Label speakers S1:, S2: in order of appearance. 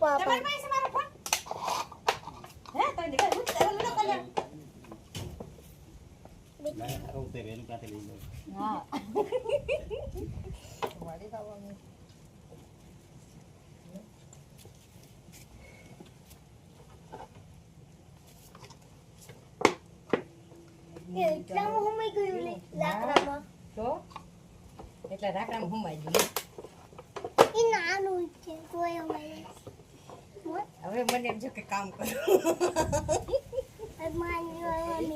S1: તમાર પાસે મારો ફોન હે તો દેખાય હું ચાલો લો કલ્યા
S2: ના રોતે વેલું કાતે લઈ જાવ
S1: હા વાડી ખાવાનું
S3: એટલા હુમાઈ ગયું લે લાકડામાં
S1: તો એટલે રાકડામાં હુમાઈ ગયું
S3: ઈ નાનું છે કોઈ અમારે
S1: હવે મને એમ છે કે કામ કરો
S3: મારી